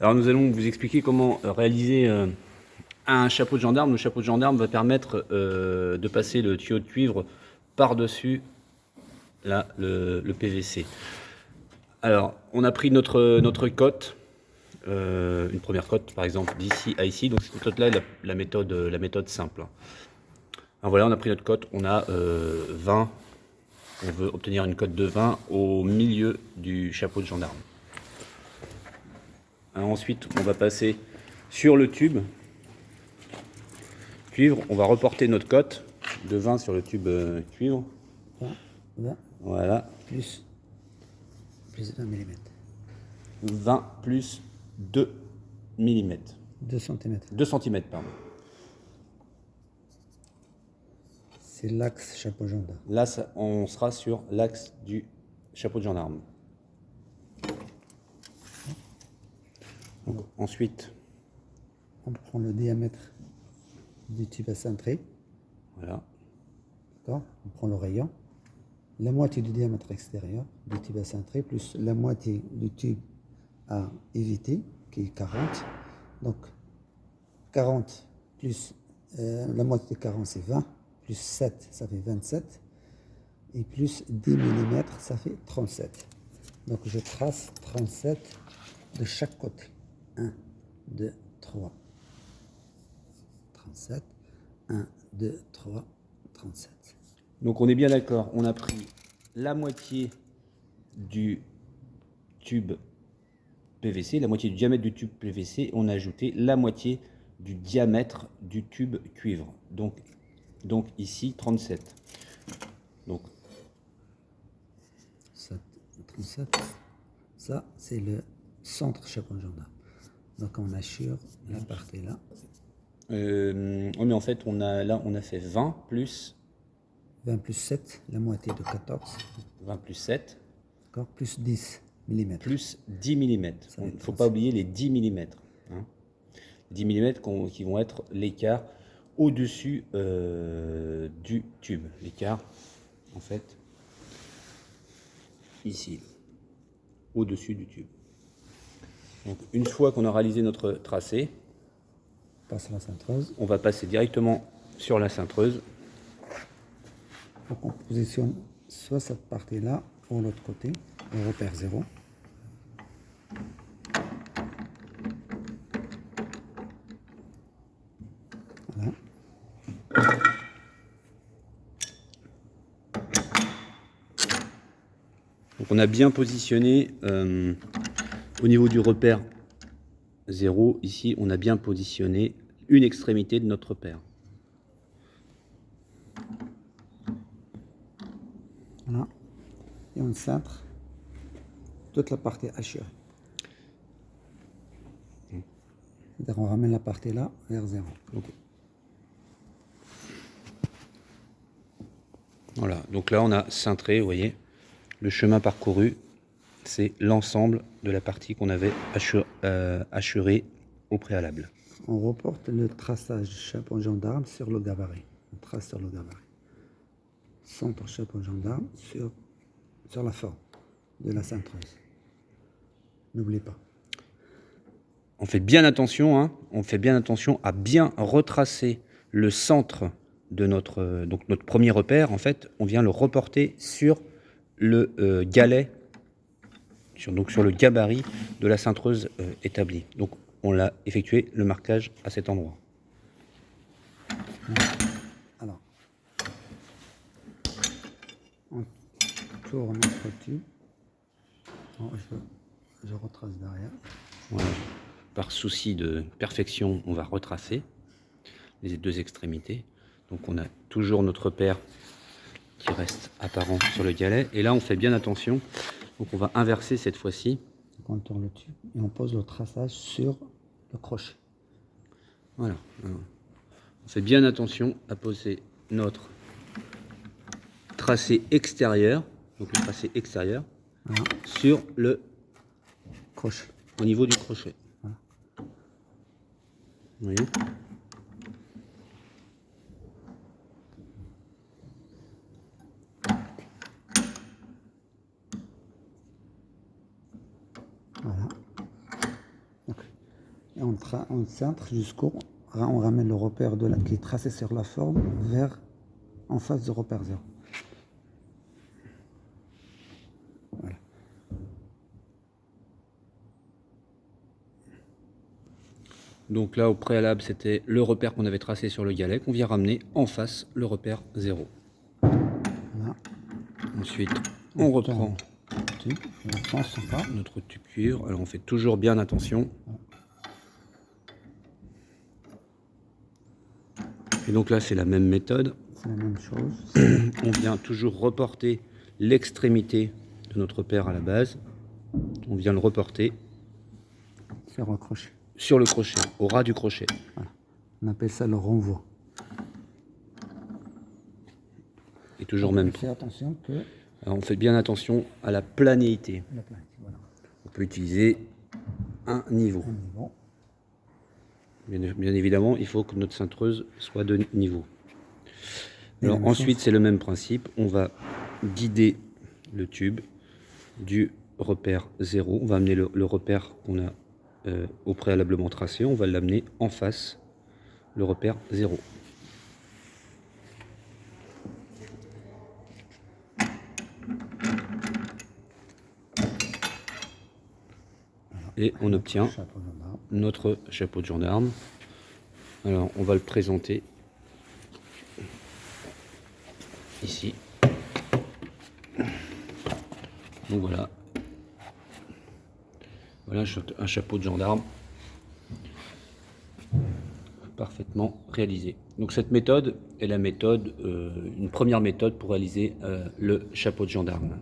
Alors nous allons vous expliquer comment réaliser un chapeau de gendarme. Le chapeau de gendarme va permettre de passer le tuyau de cuivre par-dessus le PVC. Alors on a pris notre cote, une première cote par exemple d'ici à ici. Donc cette cote là est la méthode simple. Alors voilà, on a pris notre cote, on a 20. On veut obtenir une cote de 20 au milieu du chapeau de gendarme. Alors ensuite, on va passer sur le tube cuivre. On va reporter notre cote de 20 sur le tube cuivre. 20 Voilà. plus 20 mm. 20 plus 2 mm. 2 cm. 2 cm, pardon. C'est l'axe chapeau gendarme. Là, on sera sur l'axe du chapeau de gendarme. Donc, ensuite, on prend le diamètre du tube à cintrer. voilà. D'accord. On prend le rayon. La moitié du diamètre extérieur du tube à cintrer plus la moitié du tube à éviter, qui est 40. Donc 40 plus la moitié de 40, c'est 20. Plus 7, ça fait 27. Et plus 10 mm, ça fait 37. Donc je trace 37 de chaque côté. 1, 2, 3. 37. 1, 2, 3, 37. Donc on est bien d'accord, on a pris la moitié du tube PVC, la moitié du diamètre du tube PVC, on a ajouté la moitié du diamètre du tube cuivre. Donc ici 37. Donc 37. Ça, c'est le centre chapeau gendarme. Donc on assure la partie là. oui, mais en fait on a fait 20 plus 20 plus 7, la moitié de 14. 20 plus 7 D'accord, plus 10 mm. plus 10 mm. Il ne faut pas oublier les 10 mm. Hein. 10 mm qui vont être l'écart au-dessus du tube. L'écart, en fait, ici, au-dessus du tube. Donc, une fois qu'on a réalisé notre tracé, Passe la cintreuse. on va passer directement sur la cintreuse. Donc on positionne soit cette partie-là ou l'autre côté, au repère 0. Voilà. Donc on a bien positionné au niveau du repère 0, ici on a bien positionné une extrémité de notre repère. Voilà. Et on cintre toute la partie hachurée. C'est-à-dire on ramène la partie là vers 0. Okay. Voilà, donc là on a cintré, vous voyez, le chemin parcouru, c'est l'ensemble de la partie qu'on avait hachurée au préalable. On reporte le traçage chapeau gendarme sur le gabarit. On trace sur le gabarit. Centre chapeau gendarme sur la forme de la cintreuse. N'oubliez pas. On fait bien attention, hein, on fait bien attention à bien retracer le centre de notre premier repère. En fait, on vient le reporter sur le galet, sur le gabarit de la cintreuse établie. Donc, on l'a effectué le marquage à cet endroit. Alors, on tourne notre tube. Bon, je retrace derrière. Voilà. Par souci de perfection, on va retracer les deux extrémités. Donc on a toujours notre repère qui reste apparent sur le galet. Et là, on fait bien attention. Donc on va inverser cette fois-ci. On tourne le tube et on pose le traçage sur le crochet. Voilà. On fait bien attention à poser notre tracé extérieur, donc le tracé extérieur, voilà, sur le crochet. Au niveau du crochet. Voilà. Vous voyez ? Voilà. Donc, et on cintre jusqu'au... On ramène le repère qui est tracé sur la forme vers en face du repère 0. Voilà. Donc là, au préalable, c'était le repère qu'on avait tracé sur le galet, qu'on vient ramener en face le repère 0. Voilà. Ensuite, on reprend pas. notre tube cuivre. Alors on fait toujours bien attention. Et donc là, c'est la même méthode. C'est la même chose. On vient toujours reporter l'extrémité de notre repère à la base. On vient le reporter Sur le crochet. Sur le crochet, au ras du crochet. Voilà. On appelle ça le renvoi. Et toujours même. Fais attention que... Alors on fait bien attention à la planéité. Voilà. On peut utiliser un niveau. Bien évidemment, il faut que notre cintreuse soit de niveau. Alors ensuite, c'est le même principe. On va guider le tube du repère 0. On va amener le repère qu'on a au préalablement tracé. On va l'amener en face, le repère 0. Et on obtient notre chapeau de gendarme. Alors, on va le présenter ici. Donc voilà. Voilà un chapeau de gendarme parfaitement réalisé. Donc cette méthode est la méthode, une première méthode pour réaliser le chapeau de gendarme.